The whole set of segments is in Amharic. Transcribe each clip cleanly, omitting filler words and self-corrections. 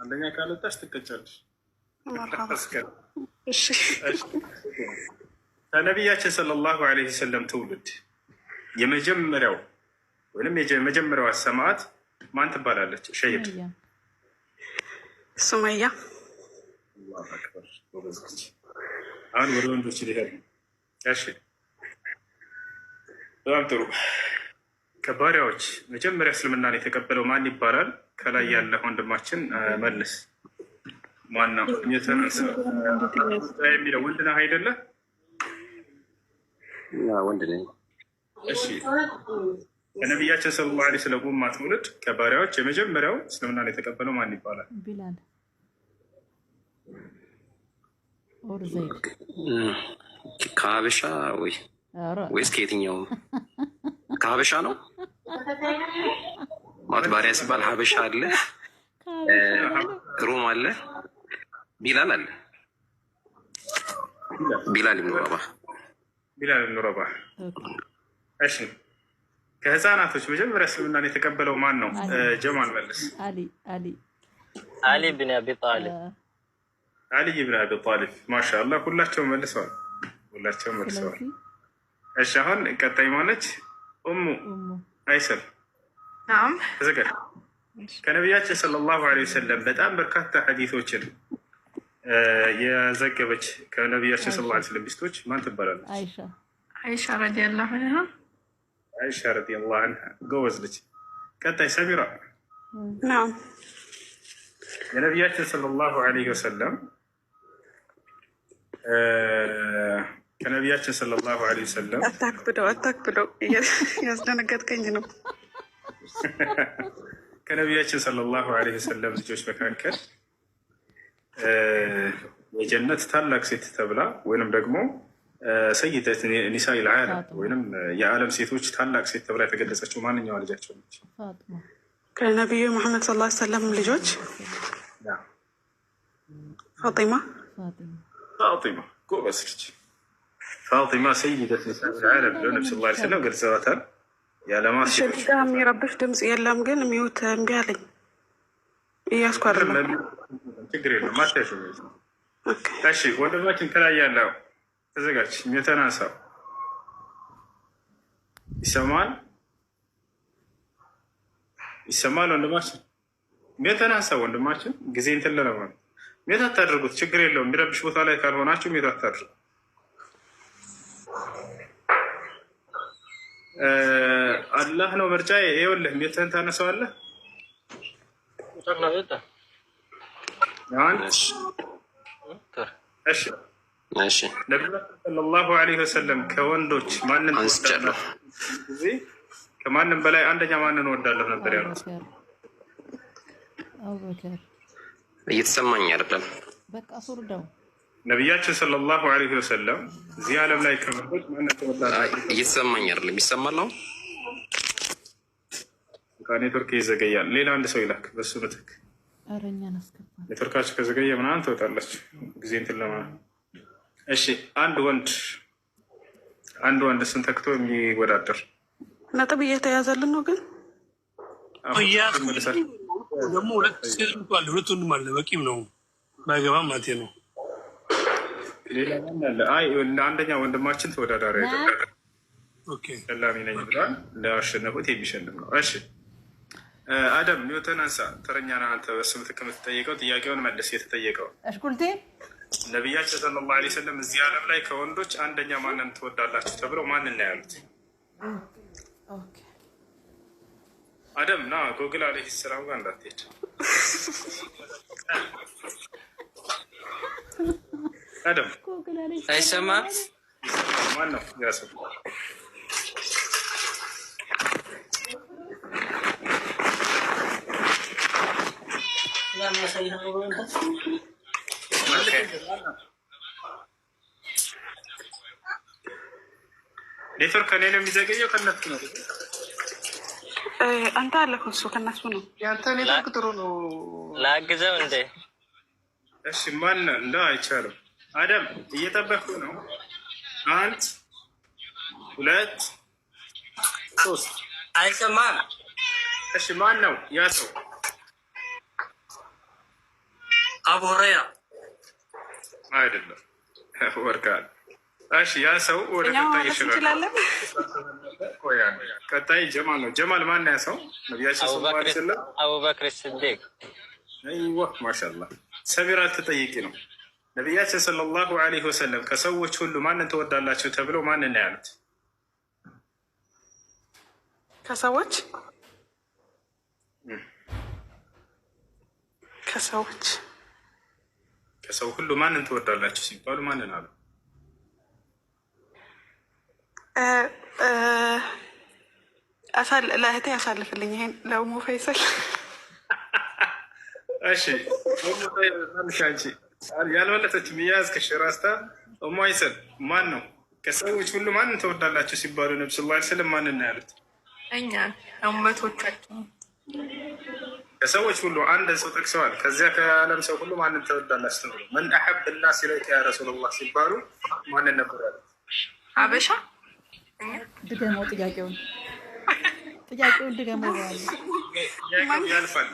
አንደኛ ካልወጣሽ ትቀጫለሽ። ከነቢያችን ሰለላሁ ዐለይሂ ወሰለም ትውልድ የመጀመሪያው ወይም የመጀመሪያዋ ሰማዕት ማን ትባላለች? ሸሂድ ሱመያ። አሁን ወደ ወንዶች ሊሄድ ነው። እሺ በጣም ጥሩ። ከባሪያዎች መጀመሪያ እስልምናን የተቀበለው ማን ይባላል? ከላይ ያለ ወንድማችን መልስ። ማን ነው የሚለው? ወንድ ነህ አይደለ? ወንድ ነኝ። እሺ ከነቢያችን ሰለላሁ ዐለይሂ ወሰለም ኡማ ትውልድ ከባሪያዎች የመጀመሪያው እስልምናን የተቀበለው ማን ይባላል? ቢላል ከሀበሻ ወይስ ከየትኛው? ከሀበሻ ነው ማለት ባሪያ ሲባል ሀበሻ አለ፣ ሮም አለ፣ ቢላል አለ። ቢላል ኢብኑ ረባህ። ቢላል ኢብኑ ረባህ። እሺ ከህፃናቶች መጀመሪያ እስልምናን የተቀበለው ማን ነው? ጀማል መልስ። አሊ ብን አቢ ጣሊብ። አሊ ብን አቢ ጣሊብ። ማሻአላህ ሁላቸውም መልሰዋል። እሺ አሁን ቀጣይ ማነች? ኡሙ አይሰል። ተዘጋጅ። ከነቢያችን ሰለላሁ ዐለይሂ ወሰለም በጣም በርካታ ሐዲሶችን የዘገበች ከነቢያችን ሰለላሁ ዐለይሂ ወሰለም ሚስቶች ማን ትባላለች? አይሻ ረዲየላሁ ዐንሃ። አይሻ ረዲየላሁ ዐንሃ ጎበዝ ልጅ። ቀጣይ ሰሚራ። ናም የነቢያችን ሰለላሁ ዐለይሂ ወሰለም ከነቢያችን ሰለላሁ ዐለይሂ ወሰለም አታክብደው ያስደነገጥከኝ ነው። ከነቢያችን ሰለላሁ ዐለይሂ ወሰለም ልጆች መካከል የጀነት ታላቅ ሴት ተብላ ወይንም ደግሞ ሰይደት ኒሳኢ ልዓለም ወይንም የዓለም ሴቶች ታላቅ ሴት ተብላ የተገለጸችው ማንኛዋ ልጃቸው ነች? ከነቢዩ መሐመድ ሰለላሁ ዐለይሂ ወሰለም ልጆች ፋጢማ። ጎበዝ ልጅ። ፋጢማ ሰይደት ኒሳኢ ልዓለም ብለው ነቢ ሰለላሁ ዐለይሂ ወሰለም ገልጸዋታል። የዓለማት ሴቶች የሚረብሽ ድምፅ የለም ግን ሚውት እምቢ አለኝ። እያስኩ አይደለም። ችግር የለም ማታሹ። እሺ ወንድማችን ከላይ ያለው ተዘጋጅ። የተናሳው ይሰማል ወንድማችን። የተናሳው ወንድማችን ጊዜ እንትን ለማለት ሜት አታድርጉት። ችግር የለውም። የሚረብሽ ቦታ ላይ ካልሆናችሁ ሜት አታድርጉ። አላህ ነው ምርጫ። ይኸውልህ ሜትህን ታነሳዋለህ። እሺ ነቢያችን ሰለላሁ ዐለይሂ ወሰለም ከወንዶች ማንን አንስቻለሁ ጊዜ ከማንም በላይ አንደኛ ማንን ወዳለሁ ነበር ያሉት? እየተሰማኝ አይደለም። በቃ ሱርዳው ነቢያችን ሰለላሁ ዐለይሂ ወሰለም እዚህ ዓለም ላይ ከወንዶች ማንን ተወዳላችሁ? እየተሰማኝ አይደለም። ይሰማል አሁን? ኔትወርክ ይዘገያል። ሌላ አንድ ሰው ይላክ በሱ ምትክ። ኔትወርካችሁ ከዘገየ ምናምን ትወጣላችሁ ጊዜ እንትን ለማለት። እሺ አንድ ወንድ ስን ተክቶ የሚወዳደር ነጥብ እየተያዘልን ነው። ግን ደግሞ ሁለት ወንድም አለ። በቂም ነው ባይገባም ማለቴ ነው። ሌላ አለ። አይ አንደኛ ወንድማችን ተወዳዳሪ አይደለም። ቀላሚ ነኝ ብሏል። ለአሸነፉት የሚሸልም ነው። እሺ አደም ሚውተን አንሳ። ተረኛ ነህ አንተ። በሱ ምትክ የምትጠየቀው ጥያቄውን መልስ። የተጠየቀው ነቢያችን ሰለላሁ ዐለይሂ ወሰለም እዚህ ዓለም ላይ ከወንዶች አንደኛ ማንን ትወዳላችሁ ተብለው ማንን ነው ያሉት? አደም ና ጎግል አለይሂ ሰላም ጋር እንዳትሄድ። አደም አይሰማም። ማን ነው ያሰው? ኔትወርክ ከኔ ነው የሚዘገየው ከነሱ ነው? አንተ አለህ እሱ ከነሱ ነው። ያንተ ኔትወርክ ጥሩ ነው። ላግዘው እንዴ? እሺ ማን እንደ አይቻልም። አደም እየጠበቅኩ ነው። 1 2 3 አይሰማም። እሺ ማን ነው ያ ሰው? አቡ ሁረይራ አይደለም ወርቃል። እሺ ያ ሰው ወደ ቀጣይ ይሽራል። ቀጣይ ጀማል ነው። ጀማል ማን ያ ሰው? ነብያችን ሰለላሁ ዐለይሂ ወሰለም አቡበክር ሲዲቅ። አይዋ ማሻአላህ። ሰቢራ ተጠይቂ ነው። ነብያችን ሰለላሁ ዐለይሂ ወሰለም ከሰዎች ሁሉ ማንን ትወዳላችሁ ተብለው ማንን ነው ያሉት? ከሰዎች ከሰው ሁሉ ማንን ትወዳላችሁ ሲባሉ ማንን አሉ? ለእህቴ ያሳልፍልኝ ይሄን ለኡሙ ፈይሰል። እሺ አንቺ ያልመለሰች ሚያዝ ከሽራስታ ኡሙ ፈይሰል ማን ነው? ከሰዎች ሁሉ ማንን ትወዳላችሁ ሲባሉ ነብዩ ሰለላሁ ዐለይሂ ወሰለም ማንን ነው ያሉት? እኛ እመቶቻችን ከሰዎች ሁሉ አንድ ሰው ጠቅሰዋል። ከዚያ ከዓለም ሰው ሁሉ ማንን ትወዳላችሁ ተብሎ ምን አሐብ الناس ኢለይከ ያ ረሱላህ ሲባሉ ማንን ነበር ያሉት? ሀበሻ። ድገመው ጥያቄውን ድገመው። ያልፋል።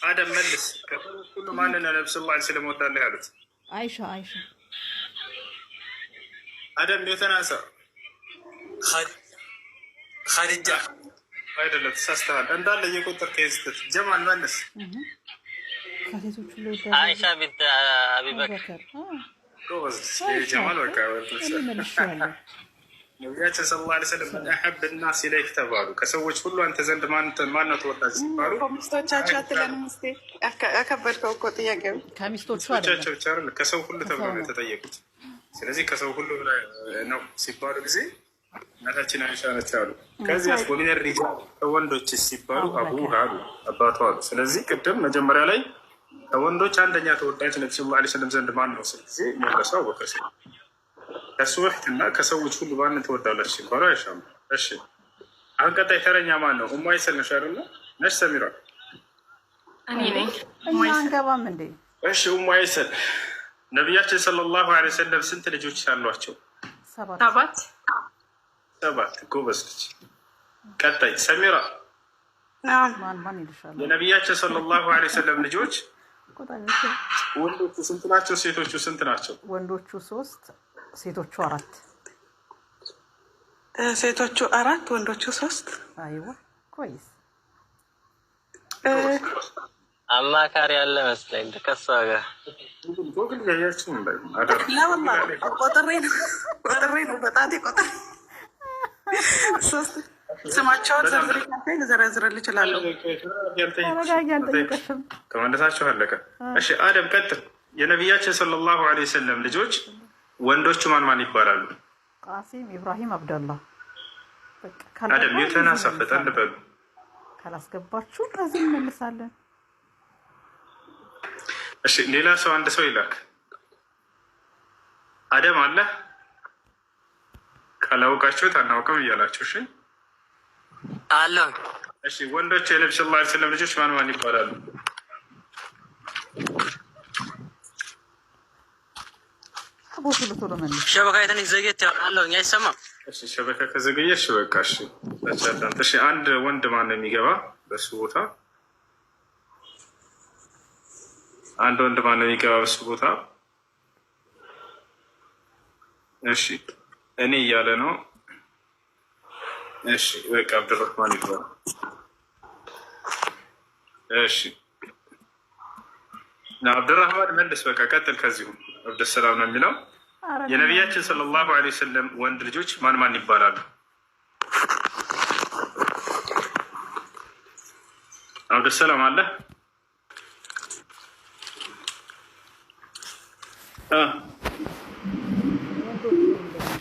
አደም መልስ። ከሰዎች ሁሉ ማንን ነው ነብዩ ሰለላሁ ዐለይሂ ወሰለም ወዳለህ ያሉት? አይሻ አደም የተናሳ ኸዲጃ አይደለም፣ ተሳስተሃል። እንዳለ እየቆጠር ከስተት ጀማል መልስ። ከሴቶቹ አይሻ ቢንት አቢበክር ጀማል በቃ ነቢያችን ሰለላሁ ዐለይሂ ወሰለም ምን አሐብ الناس ኢለይክ ተባሉ። ከሰዎች ሁሉ አንተ ዘንድ ማን ነው ተወዳጅ ሲባሉ ሚስቶቻቸው አትለንም። ስ ያከበድከው እኮ ጥያቄው ከሚስቶቹ ሚስቶቻቸው ብቻ አይደል ከሰው ሁሉ ተብሎ ነው የተጠየቁት። ስለዚህ ከሰው ሁሉ ነው ሲባሉ ጊዜ እናታችን አይሻ ነች አሉ። ከዚያ ወሚን ሪጃል ከወንዶች ሲባሉ አቡ አሉ አባቷ አሉ። ስለዚህ ቅድም መጀመሪያ ላይ ከወንዶች አንደኛ ተወዳጅ ነብዩ ሰለላሁ ዐለይሂ ወሰለም ዘንድ ማን ነው? ስለዚህ መለሰው አቡበክር ሲል ከሱ በፊትና ከሰዎች ሁሉ ማንን ትወዳለች ሲባሉ አይሻ ነው። እሺ አሁን ቀጣይ ተረኛ ማን ነው? ኡሙ አይሰል ነሽ አይደል? ነሽ ሰሚራ? እኔ ነኝ። እኛ አንገባም እንዴ? እሺ ኡሙ አይሰል ነቢያችን ሰለላሁ ዐለይሂ ወሰለም ስንት ልጆች አሏቸው? 7 ጎበዝ ልጅ። ቀጣይ ሰሚራ? ማን ይልሻል? የነቢያችን ሰለላሁ ዐለይሂ ወሰለም ልጆች ወንዶቹ ስንት ናቸው? ሴቶቹ ስንት ናቸው? ወንዶቹ 3 ሴቶቹ 4። ሴቶቹ 4 ወንዶቹ 3። አይዋ ኮይስ አማካሪ ያለ መስለኝ ከሷ ጋር ጎግል ያያችሁ እንዳይ ቆጥሬ ነው በጣቴ ቆጥሬ ስማቸውን ዘርዝሬ እችላለሁ። ከመለሳችሁ አለቀ። እሺ አደም ቀጥል። የነቢያችን ሰለላሁ ዐለይሂ ወሰለም ልጆች ወንዶቹ ማን ይባላሉ? ቃሲም፣ ኢብራሂም፣ አብደላህ። አደም የተናሳ ፈጠን በሉ። ካላስገባችሁ ከዚህ እንመልሳለን። እሺ ሌላ ሰው አንድ ሰው ይላክ። አደም አለ ካላወቃችሁት አናውቅም እያላችሁ እሺ አለ። እሺ ወንዶች የነብዩ ሰለላሁ ዐለይሂ ወሰለም ልጆች ማን ይባላሉ? ሸበካ ትንሽ ዘግየት ያለው አይሰማም። እሺ ሸበካ ከዘገየሽ በቃ እሺ ታቻታንት። እሺ አንድ ወንድ ማን ነው የሚገባ በሱ ቦታ? አንድ ወንድ ማን ነው የሚገባ በሱ ቦታ? እሺ እኔ እያለ ነው። እሺ በቃ አብዱራህማን ይባላል። እሺ አብዱራህማን መልስ። በቃ ቀጥል። ከዚሁ አብዱሰላም ነው የሚለው። የነቢያችን ሰለላሁ ዐለይሂ ወሰለም ወንድ ልጆች ማን ይባላሉ? አብዱሰላም አለ?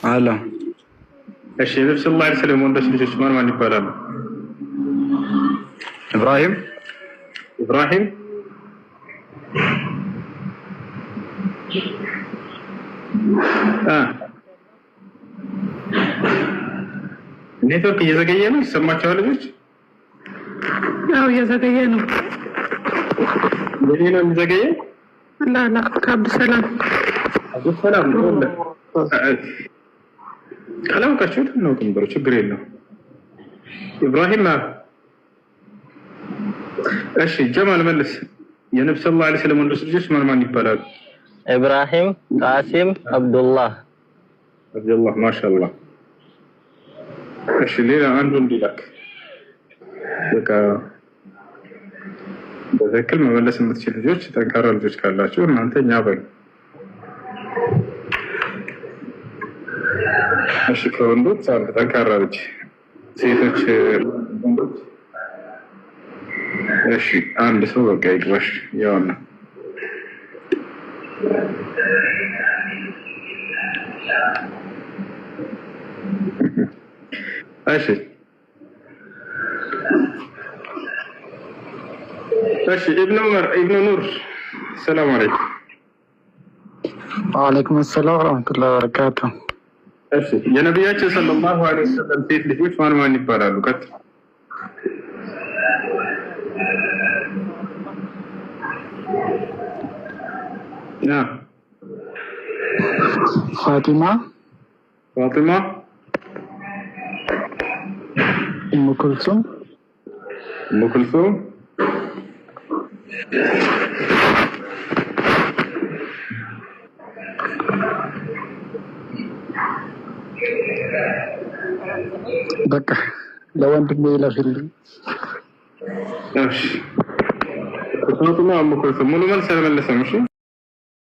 አላ እሺ ነብዩ ሰለላሁ ዐለይሂ ወሰለም ወንዶች ልጆች ማን ይባላሉ? ኢብራሂም ኔትወርክ እየዘገየ ነው። ይሰማቸዋል ልጆች? አዎ እየዘገየ ነው። ለኔ ነው የሚዘገየ? ላ ከአብዱሰላም ነው። ካላወቃችሁት እናውቅም ብሎ ችግር የለው። ኢብራሂም እሺ ጀማል መልስ። የነብዩ ሰለላሁ ዐለይሂ ወሰለም ወንዶች ልጆች ማን ይባላሉ? ኢብራሂም፣ ቃሲም፣ አብዱላህ። ማሻአላህ። እሺ ሌላ አንዱ እንዲላክ በቃ በትክክል መመለስ የምትችል ልጆች ጠንካራ ልጆች ካላችሁ እናንተ እኛ በሉ። እሺ ከወንዶች አንድ ጠንካራ ልጅ፣ ሴቶች ወንዶች። እሺ አንድ ሰው በቃ ይግባሽ። ያውና እሺ እሺ ኢብኑ ኑር ሰላም አለይኩም። ወአለይኩም ሰላም ወራህመቱላሂ ወበረካቱ። እሺ የነብያችን ሰለላሁ ዐለይሂ ወሰለም ሴት ልጆች ማን ይባላሉ? ቀጥ ያ ፋቲማ፣ ኡሙ ኩልሱም፣ በቃ ለወንድሜ ይላክልኝ። እሺ ፋቲማ፣ ኡሙ ኩልሱም ሙሉ መልስ አልመለሰም። እሺ